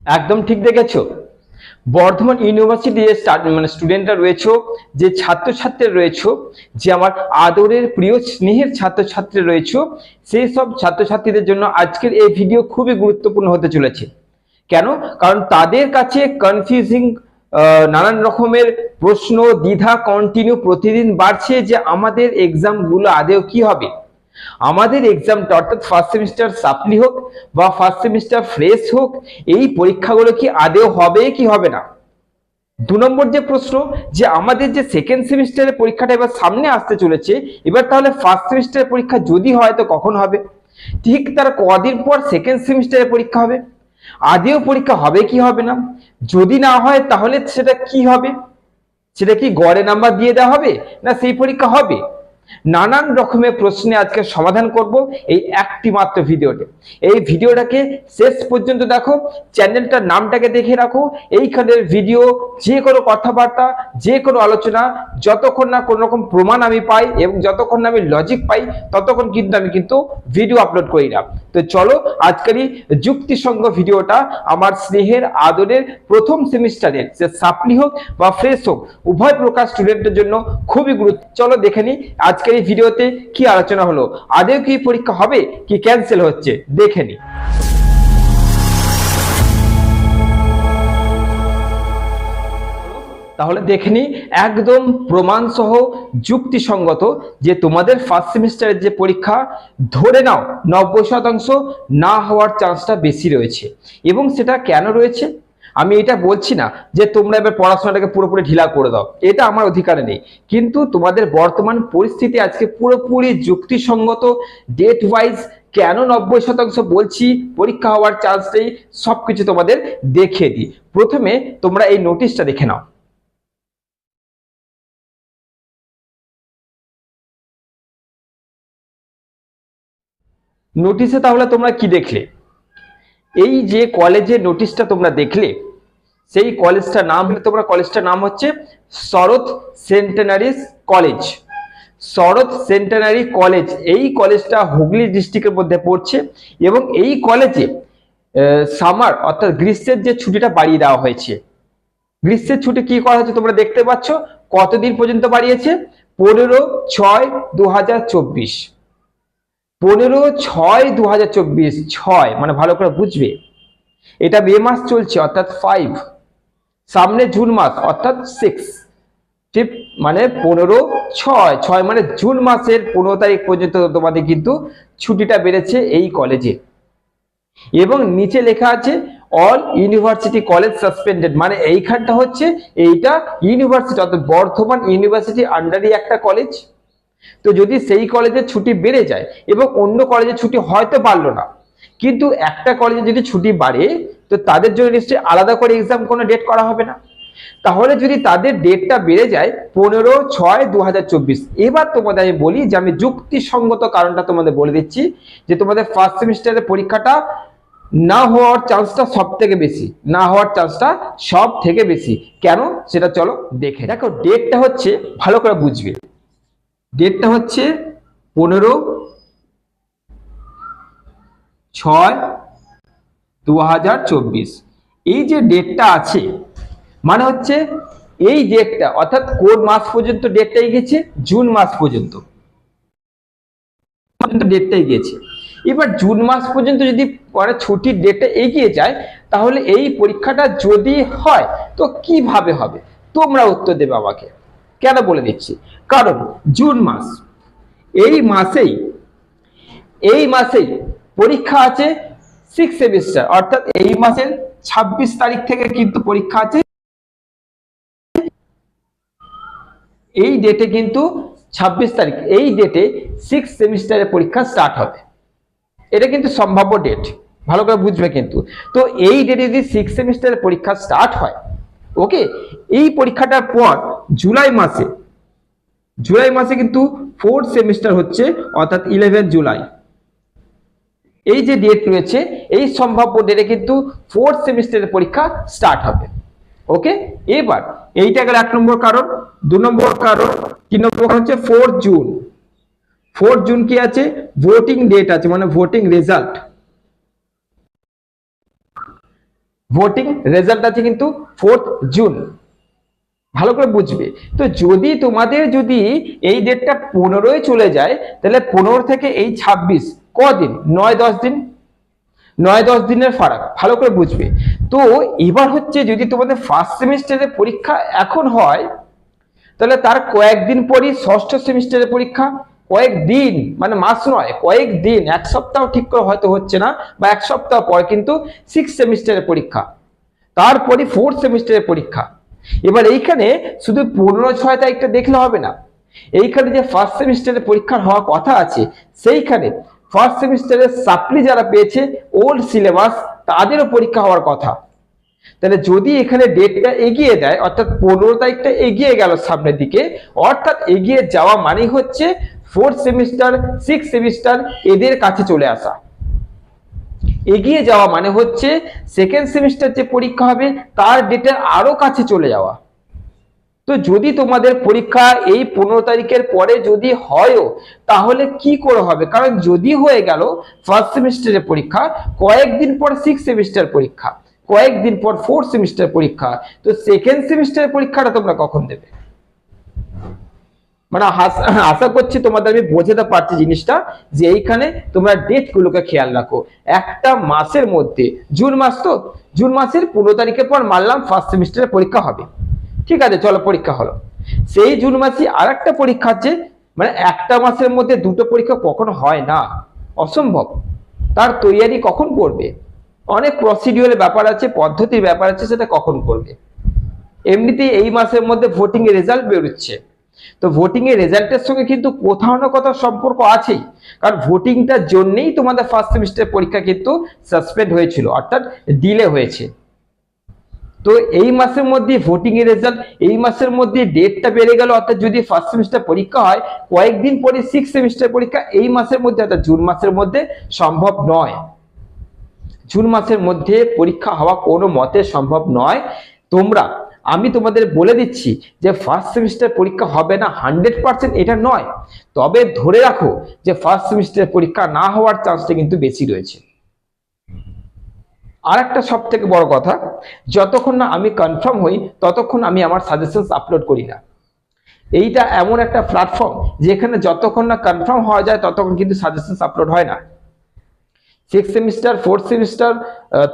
একদম ঠিক দেখেছো। বর্ধমান ইউনিভার্সিটি মানে স্টুডেন্টরা রয়েছে, যে ছাত্রছাত্রীরা রয়েছে, যে আমার আদরের প্রিয় স্নেহের ছাত্রছাত্রী রয়েছে, সেই সব ছাত্রছাত্রীদের জন্য আজকের এই ভিডিও খুবই গুরুত্বপূর্ণ হতে চলেছে। কেন? কারণ তাদের কাছে কনফিউজিং নানান রকমের প্রশ্ন, দ্বিধা কন্টিনিউ প্রতিদিন বাড়ছে যে আমাদের এক্সাম গুলো আদেও কি হবে, আমাদের এক্সামটা অর্থাৎ ফার্স্ট সেমিস্টার সাপ্লি হোক বা ফার্স্ট সেমিস্টার ফ্রেশ হোক, এই পরীক্ষাগুলো কি আদেও হবে কি হবে না। 2 নম্বর যে প্রশ্ন, যে আমাদের যে সেকেন্ড সেমিস্টারের পরীক্ষাটা এবার সামনে আসতে চলেছে, এবার তাহলে ফার্স্ট সেমিস্টারের পরীক্ষা যদি হয় তো কখন হবে, ঠিক তার কদিন পর সেকেন্ড সেমিস্টারের পরীক্ষা হবে, আদেও পরীক্ষা হবে কি হবে না, যদি না হয় তাহলে সেটা কি হবে, সেটা কি গড়ে নাম্বার দিয়ে দেওয়া হবে না সেই পরীক্ষা হবে। নানান রকমের প্রশ্নে আজকে সমাধান করব এই একটি মাত্র ভিডিওতে। এই ভিডিওটাকে শেষ পর্যন্ত দেখো, চ্যানেলটার নামটাকে দেখে রাখো। এইখানের ভিডিও, যে কোনো কথাবার্তা, যে কোনো আলোচনা, যতক্ষণ না কোনো রকম প্রমাণ আমি পাই এবং যতক্ষণ না আমি লজিক পাই, ততক্ষণ কিন্তু আমি ভিডিও আপলোড করি না। তো চলো আজকের এই যুক্তিসঙ্গ ভিডিওটা আমার স্নেহের আদরের প্রথম সেমিস্টারের, সে সাপ্লি হোক বা ফ্রেশ হোক, উভয় প্রকার স্টুডেন্টের জন্য খুবই গুরুত্ব। চলো দেখে নি আজকের এই ভিডিওতে কি আলোচনা হলো, আদৌ কি পরীক্ষা হবে কি ক্যান্সেল হচ্ছে, দেখে নি। তাহলে দেখে নি একদম প্রমাণ সহ যুক্তিসঙ্গত যে তোমাদের ফার্স্ট সেমিস্টারের যে পরীক্ষা, ধরে নাও 90% না হওয়ার চান্সটা বেশি রয়েছে। এবং সেটা কেন রয়েছে আমি এটা বলছি না যে তোমরা এবার পড়াশোনাটাকে পুরোপুরি ঢিলা করে দাও, এটা আমার অধিকারে নেই, কিন্তু তোমাদের বর্তমান পরিস্থিতি আজকে পুরোপুরি যুক্তিসঙ্গত, ডেট ওয়াইজ কেন 90% বলছি পরীক্ষা হওয়ার চান্স নেই, সবকিছু তোমাদের দেখিয়ে দিই। প্রথমে তোমরা এই নোটিশটা দেখে নাও। নোটিশে তাহলে তোমরা কি দেখলে? এই যে কলেজের নোটিশটা তোমরা দেখলে, সেই কলেজটার নাম, তোমরা কলেজটার নাম হচ্ছে শরৎ সেন্টেনারি কলেজ। শরৎ সেন্টেনারি কলেজ, এই কলেজটা হুগলি ডিস্ট্রিক্টের মধ্যে পড়ছে এবং এই কলেজে সামার অর্থাৎ গ্রীষ্মের যে ছুটিটা বাড়িয়ে দেওয়া হয়েছে। গ্রীষ্মের ছুটি কি করা হয়েছে তোমরা দেখতে পাচ্ছ, কতদিন পর্যন্ত বাড়িয়েছে? 15/6/2024। 15/6/2024, 6 মানে ভালো করে বুঝবে, এটা মে মাস চলছে অর্থাৎ 5, সামনে জুন মাস অর্থাৎ 6, ঠিক মানে 15/6 মানে জুন মাসের 15 তারিখ পর্যন্ত তোমাদের কিন্তু ছুটিটা বেড়েছে এই কলেজে। এবং নিচে লেখা আছে অল ইউনিভার্সিটি কলেজ সাসপেন্ডেড, মানে এইখানটা হচ্ছে এইটা ইউনিভার্সিটি অর্থাৎ বর্ধমান ইউনিভার্সিটি আন্ডারই একটা কলেজ। তো যদি সেই কলেজের ছুটি বেড়ে যায় এবং অন্য কলেজের ছুটি হয়তো বাড়লো না, কিন্তু একটা কলেজে যদি ছুটি বাড়ে তো তাদের জন্য নিশ্চয়ই আলাদা করে এক্সাম কোনো ডেট করা হবে না। তাহলে যদি তাদের ডেটটা বেড়ে যায় 15/6/2024, এবার তোমাদের আমি বলি যে আমি যুক্তিসঙ্গত কারণটা তোমাদের বলে দিচ্ছি যে তোমাদের ফার্স্ট সেমিস্টারের পরীক্ষাটা না হওয়ার চান্সটা সব থেকে বেশি, না হওয়ার চান্সটা সব থেকে বেশি। কেন সেটা চলো দেখে। দেখো ডেটটা হচ্ছে, ভালো করে বুঝবে, ডেটটা হচ্ছে 15/6/2024। এই যে ডেটটা আছে মানে হচ্ছে এই ডেটটা অর্থাৎ কোন মাস পর্যন্ত ডেটটাই গেছে, জুন মাস পর্যন্ত ডেটটাই গেছে। এবার জুন মাস পর্যন্ত যদি পরে ছুটির ডেটটা এগিয়ে যায়, তাহলে এই পরীক্ষাটা যদি হয় তো কিভাবে হবে তোমরা উত্তর দেবে আমাকে। কেন বলে দিচ্ছি, কারণ জুন মাস, এই মাসেই পরীক্ষা আছে 6 সেমিস্টার, অর্থাৎ এই মাসের 26 তারিখ থেকে কিন্তু পরীক্ষা আছে। এই ডেটে কিন্তু 26 তারিখ, এই ডেটে 6 সেমিস্টারের পরীক্ষা স্টার্ট হবে। এটা কিন্তু সম্ভাব্য ডেট, ভালো করে বুঝবে কিন্তু। তো এই ডেটে যদি 6 সেমিস্টারের পরীক্ষা স্টার্ট হয়, ওকে, এই পরীক্ষাটার পর জুলাই মাসে কিন্তু 4th সেমিস্টার হচ্ছে অর্থাৎ 11 জুলাই। এই যে ডেট রয়েছে এই সম্ভাব্য ডেটে কিন্তু 4th সেমিস্টারের পরীক্ষা স্টার্ট হবে। ওকে, এবার এইটা গেল 1 নম্বর কারণ। 2 নম্বর কারণ, 3 নম্বর কারণ হচ্ছে 4 জুন। 4 জুন কি আছে, ভোটিং ডেট আছে, মানে ভোটিং রেজাল্ট। ভোটিং রেজাল্ট আছে কিন্তু 4 জুন, ভালো করে বুঝবে। তো যদি তোমাদের যদি এই ডেটটা 15 চলে যায়, তাহলে 15 থেকে এই 26 কদিন, 9-10 দিন, 9-10 দিনের ফারাক, ভালো করে বুঝবে। তো এবার হচ্ছে যদি তোমাদের ফার্স্ট সেমিস্টারের পরীক্ষা এখন হয়, তাহলে তার কয়েকদিন পরই ষষ্ঠ সেমিস্টারের পরীক্ষা, কয়েকদিন মানে মাস নয়, কয়েকদিন, এক সপ্তাহ ঠিক করে হয়তো হচ্ছে না, বা এক সপ্তাহ পর কিন্তু 6 সেমিস্টারের পরীক্ষা, তারপরে 4 সেমিস্টারের পরীক্ষা। এবার এইখানে শুধু 15-6 তারিখটা দেখলে হবে না, এইখানে যে ফার্স্ট সেমিস্টারের পরীক্ষা হওয়ার কথা আছে, সেইখানে ফার্স্ট সেমিস্টারের সাপ্লি যারা পেয়েছে ওল্ড সিলেবাস, তাদেরও পরীক্ষা হওয়ার কথা। তাহলে যদি এখানে ডেটটা এগিয়ে দেয়, অর্থাৎ 15 তারিখটা এগিয়ে গেল সামনের দিকে, অর্থাৎ এগিয়ে যাওয়া মানে হচ্ছে 4th সেমিস্টার 6th সেমিস্টার এদের কাছে চলে আসা। এগিয়ে যাওয়া মানে হচ্ছে সেকেন্ড সেমিস্টার যে পরীক্ষা হবে তার ডেটের আরো কাছে চলে যাওয়া। তো যদি তোমাদের পরীক্ষা এই 15 তারিখের পরে যদি হয়ও, তাহলে কি করে হবে? কারণ যদি হয়ে গেল ফার্স্ট সেমিস্টারের পরীক্ষা, কয়েকদিন পর 6th সেমিস্টার পরীক্ষা, কয়েকদিন পর 4th সেমিস্টার পরীক্ষা, তো সেকেন্ড সেমিস্টারের পরীক্ষাটা তোমরা কখন দেবে? মানে আশা করছি তোমাদের আমি বোঝাতে পারছি জিনিসটা, যে এইখানে তোমরা ডেট গুলোকে খেয়াল রাখো। একটা মাসের মধ্যে, জুন মাস, তো জুন মাসের 15 তারিখের পর মানলাম ফার্স্ট সেমিস্টারের পরীক্ষা হবে, ঠিক আছে, চলো পরীক্ষা হলো। সেই জুন মাসে আর একটা পরীক্ষা আছে, মানে একটা মাসের মধ্যে দুটো পরীক্ষা কখনো হয় না, অসম্ভব। তার তৈয়ারি কখন করবে? অনেক প্রসিডিউরের ব্যাপার আছে, পদ্ধতির ব্যাপার আছে, সেটা কখন করবে? এমনিতেই এই মাসের মধ্যে ভোটিং এর রেজাল্ট বেরোচ্ছে, তো ভোটিং এর রেজাল্টের সঙ্গে কিন্তু কোথাও না কোথাও সম্পর্ক আছেই, কারণ ভোটিংটার জন্যই তোমাদের ফার্স্ট সেমিস্টার পরীক্ষা কিন্তু সাসপেন্ড হয়েছিল, অর্থাৎ ডিলে হয়েছে। তো এই মাসের মধ্যে ভোটিং এর রেজাল্ট, এই মাসের মধ্যে ডেটটা বেড়ে গেল, অর্থাৎ যদি ফার্স্ট সেমিস্টার পরীক্ষা হয় কয়েকদিন পরে 6th সেমিস্টার পরীক্ষা, এই মাসের মধ্যে অর্থাৎ জুন মাসের মধ্যে সম্ভব নয়। জুন মাসের মধ্যে পরীক্ষা হওয়া কোনো মতে সম্ভব নয়। আমি তোমাদের বলে দিচ্ছি যে ফার্স্ট সেমিস্টার পরীক্ষা হবে না 100% এটা নয়, তবে ধরে রাখো যে ফার্স্ট সেমিস্টার পরীক্ষা না হওয়ার চান্সটা কিন্তু বেশি রয়েছে। আর একটা সব থেকে বড় কথা, যতক্ষণ না আমি কনফার্ম হই ততক্ষণ আমি আমার সাজেশনস আপলোড করি না। এইটা এমন একটা প্ল্যাটফর্ম যেখানে যতক্ষণ না কনফার্ম হওয়া যায় ততক্ষণ কিন্তু সাজেশনস আপলোড হয় না। 6th semester, 4th semester,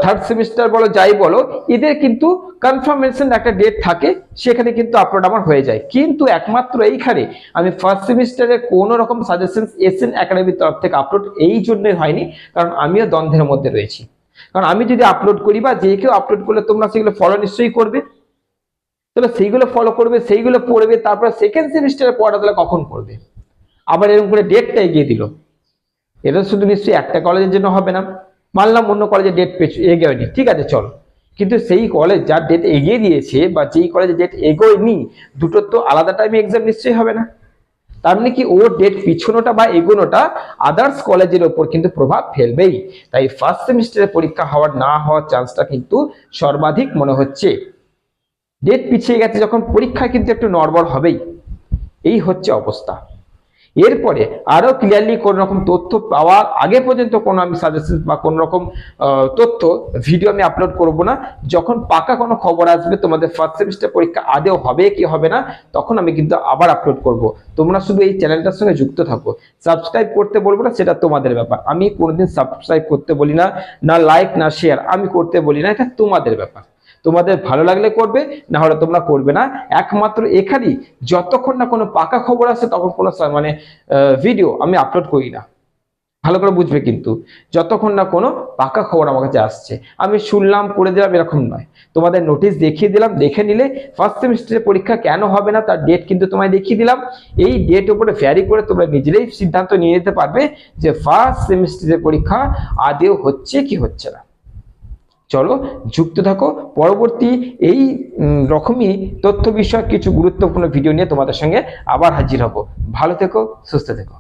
3rd semester বলো, যাই বলো, এদের কিন্তু কনফার্মেশন একটা ডেট থাকে, সেখানে কিন্তু আপলোড আমার হয়ে যায়। কিন্তু একমাত্র এইখানে আমি ফার্স্ট সেমিস্টারে কোনো রকম সাজেশনস এসএন একাডেমির তরফ থেকে আপলোড এই জন্যই হয়নি, কারণ আমিও দ্বন্দ্বের মধ্যে রয়েছি। কারণ আমি যদি আপলোড করি বা যে কেউ আপলোড করলে তোমরা সেগুলো ফলো নিশ্চয়ই করবে, তাহলে সেইগুলো ফলো করবে, সেইগুলো পড়বে, তারপরে সেকেন্ড সেমিস্টারে পড়া তাহলে কখন করবে? আবার এরকম করে ডেটটা এগিয়ে দিল, এটা শুধু নিশ্চয়ই একটা কলেজের জন্য হবে না। মানলাম অন্য কলেজে ডেট এগোয়নি, ঠিক আছে চলো, কিন্তু সেই কলেজ যার ডেট এগিয়ে দিয়েছে বা যেই কলেজে ডেট এগোয়নি, দুটোর তো আলাদা টাইমে এক্সাম নিশ্চয়ই হবে না। তার মানে কি ওর ডেট পিছনোটা বা এগোনোটা আদার্স কলেজের ওপর কিন্তু প্রভাব ফেলবেই। তাই ফার্স্ট সেমিস্টারের পরীক্ষা হওয়ার না হওয়ার চান্সটা কিন্তু সর্বাধিক মনে হচ্ছে। ডেট পিছিয়ে গেছে যখন, পরীক্ষা কিন্তু একটু নড়বড় হবেই, এই হচ্ছে অবস্থা। এরপরে আরো ক্লিয়ারলি কোন রকম তথ্য পাওয়ার আগে পর্যন্ত কোনো আমি সাজেশন বা কোন রকম তথ্য ভিডিও আমি আপলোড করব না। যখন পাকা কোনো খবর আসবে তোমাদের ফার্স্ট সেমিস্টার পরীক্ষা আদৌ হবে কি হবে না, তখন আমি কিন্তু আবার আপলোড করব। তোমরা শুধু এই চ্যানেলটার সঙ্গে যুক্ত থাকো। সাবস্ক্রাইব করতে বলবো না, সেটা তোমাদের ব্যাপার। আমি কোনোদিন সাবস্ক্রাইব করতে বলি না, না লাইক না শেয়ার আমি করতে বলি না, এটা তোমাদের ব্যাপার। তোমাদের ভালো লাগলে করবে, না হলে তোমরা করবে না। একমাত্র এখানেই যতক্ষণ না কোনো পাকা খবর আসে তখন কোনো ভিডিও আমি আপলোড করি না, ভালো করে বুঝবে। কিন্তু যতক্ষণ না কোনো পাকা খবর আমার কাছে আসছে, আমি শুনলাম করে দিলাম এরকম নয়। তোমাদের নোটিশ দেখিয়ে দিলাম, দেখে নিলে। ফার্স্ট সেমিস্টারের পরীক্ষা কেন হবে না তার ডেট কিন্তু তোমায় দেখিয়ে দিলাম। এই ডেট উপরে ভ্যারি করে তোমরা নিজেরাই সিদ্ধান্ত নিয়ে নিতে পারবে যে ফার্স্ট সেমিস্টারের পরীক্ষা আদৌ হচ্ছে কি হচ্ছে না। চলো যুক্ত থাকো, পরবর্তী এই রকমই তথ্য বিষয়ক কিছু গুরুত্বপূর্ণ ভিডিও নিয়ে তোমাদের সঙ্গে আবার হাজির হব। ভালো থেকো, সুস্থ থেকো।